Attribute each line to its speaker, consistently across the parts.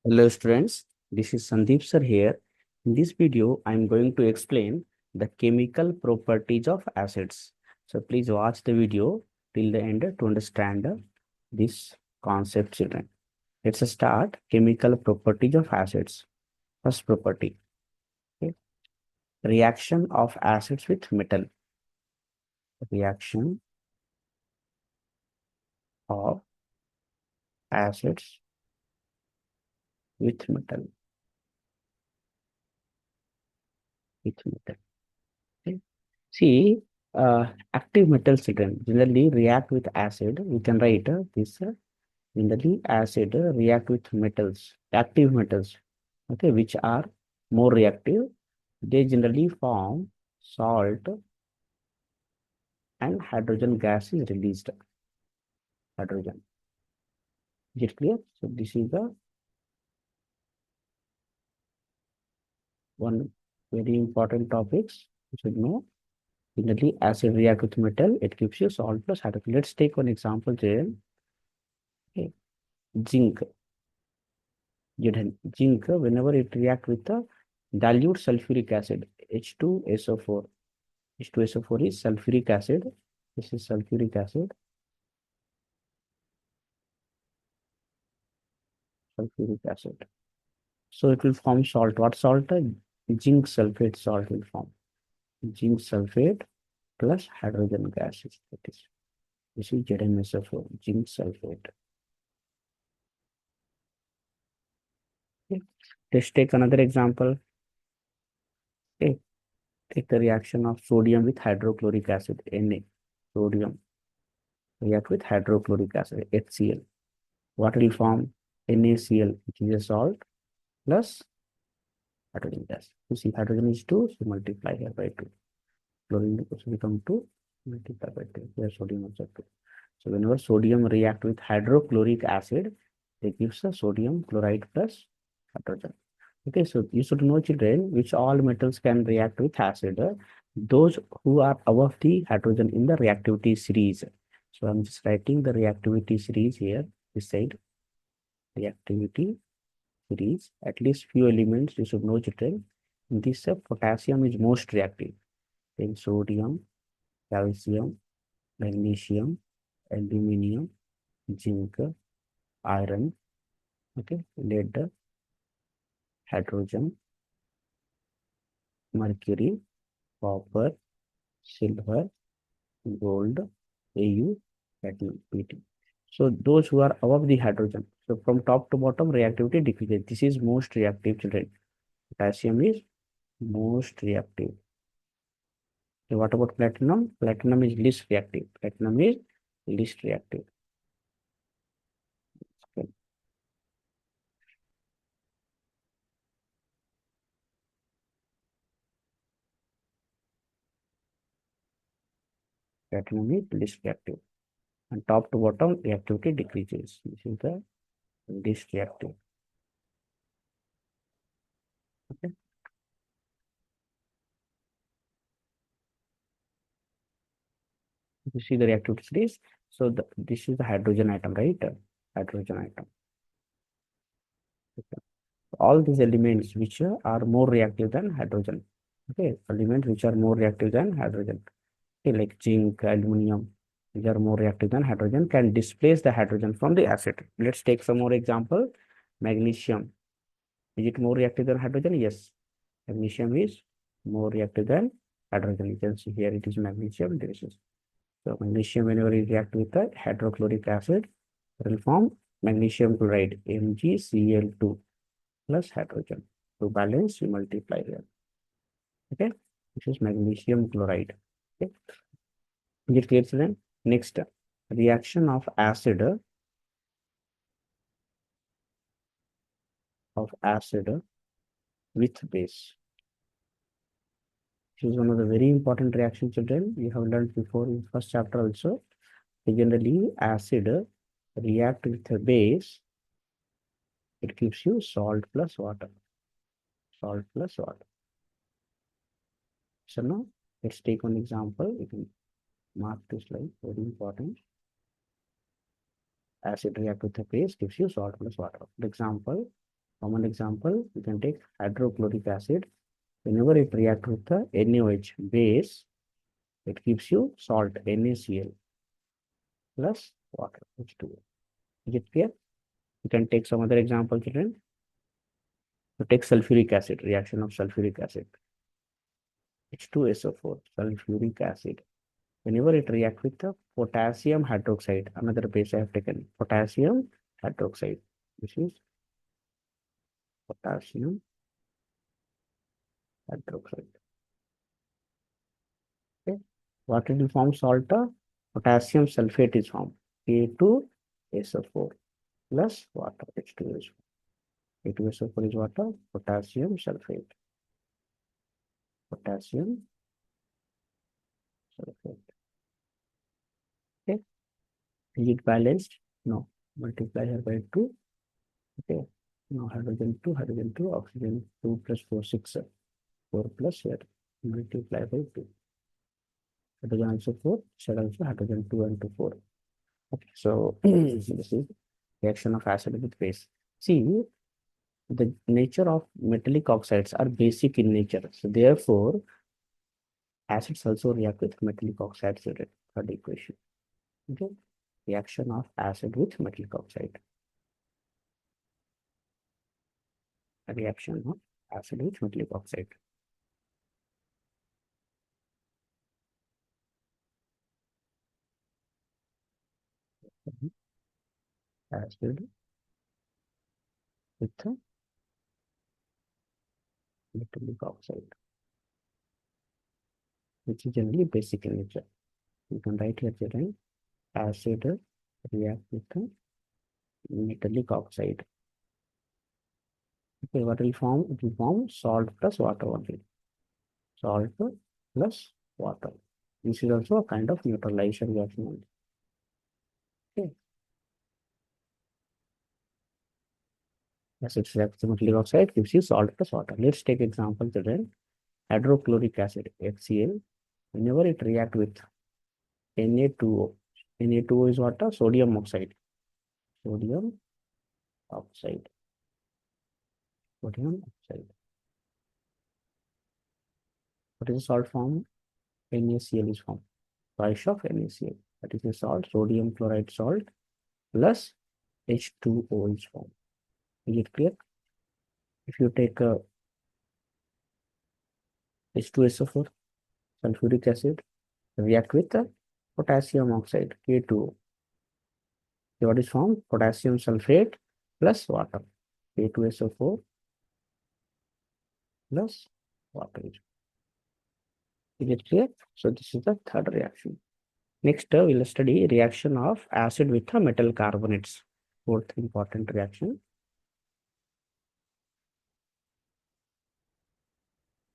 Speaker 1: Hello students, this is Sandeep sir here. In this video, I am going to explain the chemical properties of acids. So please watch the video till the end to understand this concept, children. Let's start chemical properties of acids. First property, okay. Reaction of acids with metal. Reaction of acids with metal. With metal. Okay. See, active metals generally react with acid. We can write this generally acid react with metals, active metals, okay, which are more reactive. They generally form salt and hydrogen gas is released. Hydrogen. Is it clear? So this is the one very important topics you should know. Generally, acid react with metal. It gives you salt plus hydrogen. Let's take one example there. Okay. Zinc. Zinc, whenever it react with the dilute sulfuric acid, H2SO4. H2SO4 is sulfuric acid. This is sulfuric acid. Sulfuric acid. So it will form salt. What salt? Zinc sulfate salt will form. Zinc sulfate plus hydrogen gases. That is, this is ZnSO4, zinc sulfate. Okay. Let's take another example. Okay. Take the reaction of sodium with hydrochloric acid, Na. Sodium react with hydrochloric acid, HCl. What will form? NaCl, which is a salt, plus hydrogen gas. You see, hydrogen is 2, so multiply here by 2. Chlorine also become 2, multiply by 2. Here sodium also 2. So whenever sodium react with hydrochloric acid, it gives a sodium chloride plus hydrogen. Okay, so you should know, children, which all metals can react with acid. Those who are above the hydrogen in the reactivity series. So I'm just writing the reactivity series here, this side. Reactivity series, at least few elements you should know, children. In this, potassium is most reactive. Then sodium, calcium, magnesium, aluminium, zinc, iron, okay, lead, hydrogen, mercury, copper, silver, gold, Au, platinum, Pt. So those who are above the hydrogen. So from top to bottom, reactivity decreases. This is most reactive, children. Potassium is most reactive. So what about platinum? Platinum is least reactive. Platinum is least reactive. Okay. Platinum is least reactive. And top to bottom, reactivity decreases. This is the least reactive. Okay. You see the reactivity series. So this is the hydrogen atom, right? Hydrogen atom. Okay. All these elements which are more reactive than hydrogen. Okay, elements which are more reactive than hydrogen. Okay, like zinc, aluminum, which are more reactive than hydrogen, can displace the hydrogen from the acid. Let's take some more example. Magnesium. Is it more reactive than hydrogen? Yes. Magnesium is more reactive than hydrogen. You can see here it is magnesium. This is so magnesium whenever it react with the hydrochloric acid, it will form magnesium chloride, MgCl2 plus hydrogen. To balance, we multiply here. Okay, this is magnesium chloride. Okay, is it clear, children? Next, reaction of acid with base. This is one of the very important reactions, children. You have learned before in first chapter also. Generally, acid react with a base. It gives you salt plus water. Salt plus water. So now let's take one example. You can mark this line, very important. Acid react with a base gives you salt plus water. For example, Common example, you can take hydrochloric acid. Whenever it reacts with the NaOH base, it gives you salt NaCl plus water H2O. Is it clear? You can take some other example, children. So take sulfuric acid, reaction of sulfuric acid. H2SO4, sulfuric acid. Whenever it reacts with the potassium hydroxide, another base I have taken, potassium hydroxide. This is potassium hydroxide. Okay. What it will form salt? Potassium sulfate is formed. K2SO4 plus water H2SO4. K2SO4 is water, potassium sulfate. Potassium sulfate. Okay. Is it balanced? No. Multiply here by 2. Okay. Now hydrogen 2, oxygen 2 plus 4, 6. 4 plus here. Multiply by 2. Hydrogen also 4. Should also hydrogen 2 and 2, 4. Okay. So this is reaction of acid with base. See, the nature of metallic oxides are basic in nature. So therefore, acids also react with metallic oxides. Third equation. Okay. Reaction of acid with metallic oxide. A reaction of acid with metallic oxide. Acid with metallic oxide, which is generally basic in nature. You can write here, children, acid react with metallic oxide. Okay, what will form? It will form salt plus water only. Salt plus water. This is also a kind of neutralization reaction. Okay. Acid reacts with metallic oxide gives you salt plus water. Let's take example, children. Hydrochloric acid, HCl. Whenever it reacts with Na2O. Na2O is what? Sodium oxide. Sodium oxide. Sodium oxide. What is the salt form? NaCl is formed. Twice of NaCl. That is the salt, sodium chloride salt plus H2O is formed. Is it clear? If you take H2SO4, sulfuric acid, react with the potassium oxide, K2O. What is formed? Potassium sulfate plus water, K2SO4 plus water. Is it clear? So this is the third reaction. Next, we'll study reaction of acid with the metal carbonates. Fourth important reaction.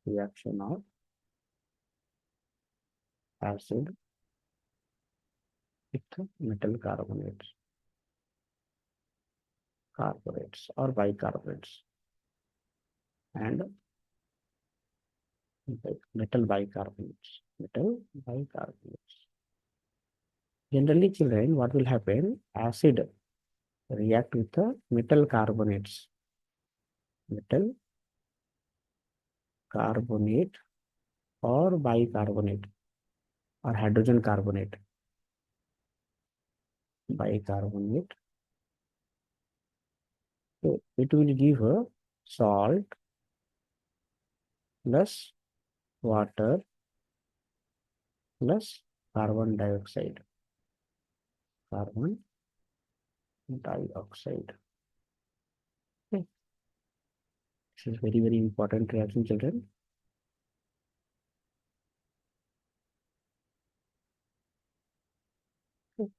Speaker 1: Reaction of acid with the metal carbonates or bicarbonates and metal bicarbonates. Generally, children, what will happen? Acid react with the metal carbonates. Metal carbonate or bicarbonate or hydrogen carbonate. Bicarbonate. So it will give a salt plus water plus carbon dioxide. Carbon dioxide. Okay. This is very, very important reaction, children. Okay.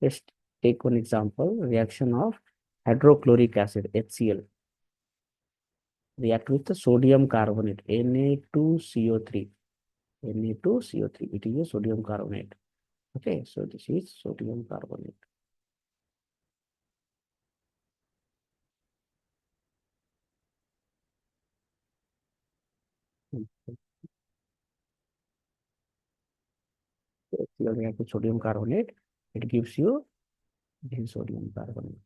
Speaker 1: Let's take one example. Reaction of hydrochloric acid, HCl. React with the sodium carbonate, Na2CO3. Na2CO3. It is a sodium carbonate. Okay, so this is sodium carbonate. HCl react with sodium carbonate. It gives you this sodium carbonate.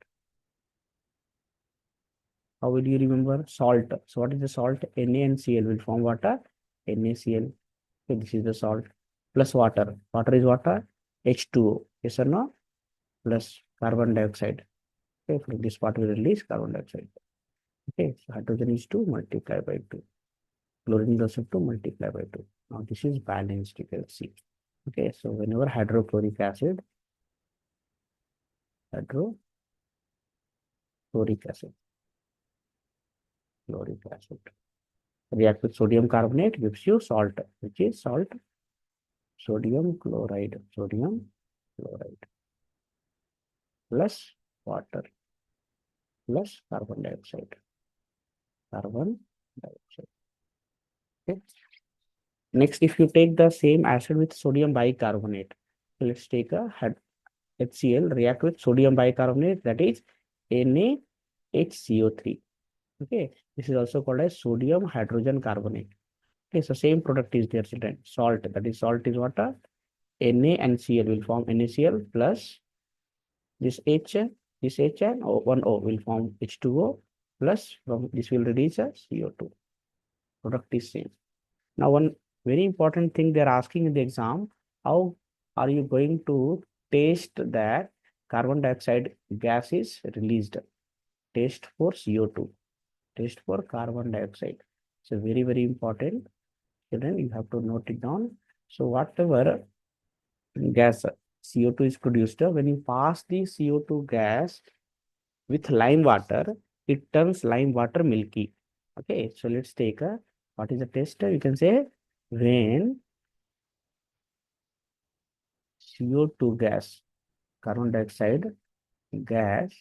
Speaker 1: How will you remember? Salt. So what is the salt? NaCl will form water. NaCl. Okay, this is the salt. Plus water. Water is water. H2O. Yes or no? Plus carbon dioxide. Okay, from this part will release carbon dioxide. Okay, so hydrogen is 2 multiplied by 2. Chlorine is also 2 multiplied by 2. Now this is balanced, you can see. Okay, so whenever hydrochloric acid, hydrochloric acid, chloric acid, react with sodium carbonate gives you salt, which is salt, sodium chloride, plus water, plus carbon dioxide, carbon dioxide. Okay. Next, if you take the same acid with sodium bicarbonate, let's take a HCl, react with sodium bicarbonate, that is NaHCO3. Okay, this is also called as sodium hydrogen carbonate. Okay, so same product is there, children. Salt, that is salt is water. Na and Cl will form NaCl plus this H, this H and one O will form H2O plus from this will reduce a CO2. Product is same. Now, one very important thing they're asking in the exam, how are you going to taste that carbon dioxide gas is released? Taste for CO2, taste for carbon dioxide. So very, very important. Children, you have to note it down. So whatever gas CO2 is produced, when you pass the CO2 gas with lime water, it turns lime water milky. Okay, so let's take a, what is the test? You can say when CO2 gas, carbon dioxide gas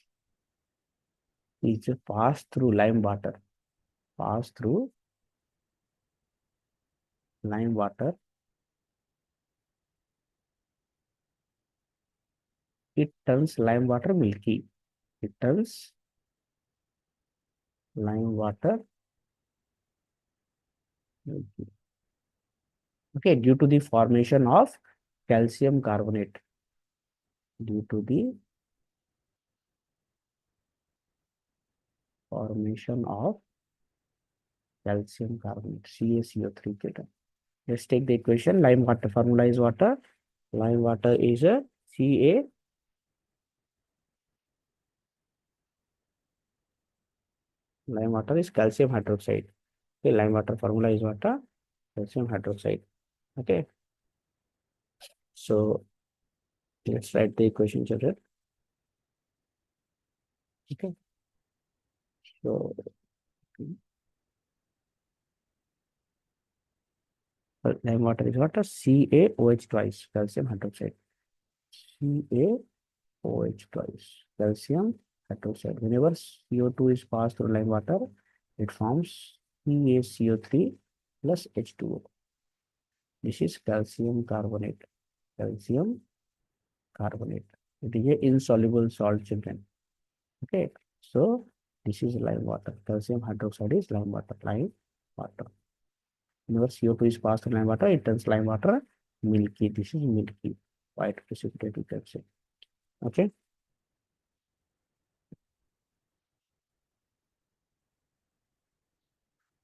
Speaker 1: is passed through lime water, it turns lime water milky. It turns lime water milky. Okay, due to the formation of calcium carbonate. Due to the formation of calcium carbonate, CaCO3. Let's take the equation. Lime water formula is water. Lime water is a Ca. Lime water is calcium hydroxide. Okay, lime water formula is water, calcium hydroxide. Okay. So let's write the equation, children. Okay. So lime water is water, CaOH twice, calcium hydroxide. CaOH twice, calcium hydroxide. Whenever CO2 is passed through lime water, it forms CaCO3 plus H2O. This is calcium carbonate. Calcium carbonate. It is an insoluble salt, children. Okay. So this is lime water. Calcium hydroxide is lime water. Lime water. Whenever CO2 is passed through lime water, it turns lime water milky. This is milky, white precipitate, you can say. Okay.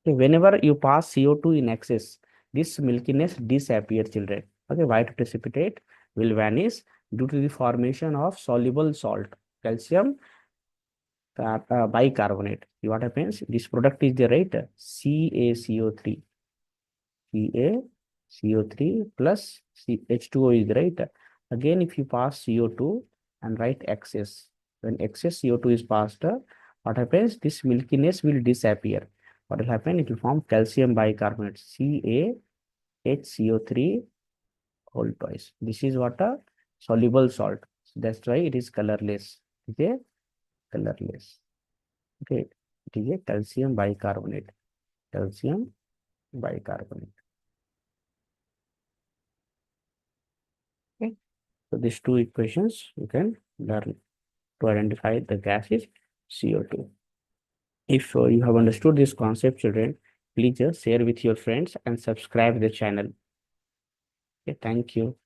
Speaker 1: Okay. Whenever you pass CO2 in excess, this milkiness disappears, children. Okay. White precipitate will vanish due to the formation of soluble salt, calcium bicarbonate. What happens? This product is the right CaCO3. CaCO3 plus H2O is right. Again, if you pass CO2 and write excess, when excess CO2 is passed, what happens? This milkiness will disappear. What will happen? It will form calcium bicarbonate, CaHCO3 whole twice. This is what a soluble salt. So that's why it is colorless. Okay, colorless. Okay, it is a calcium bicarbonate. Calcium bicarbonate. Okay, so these two equations you can learn to identify the gas is CO2. If you have understood this concept, children, please share with your friends and subscribe the channel. Okay, thank you.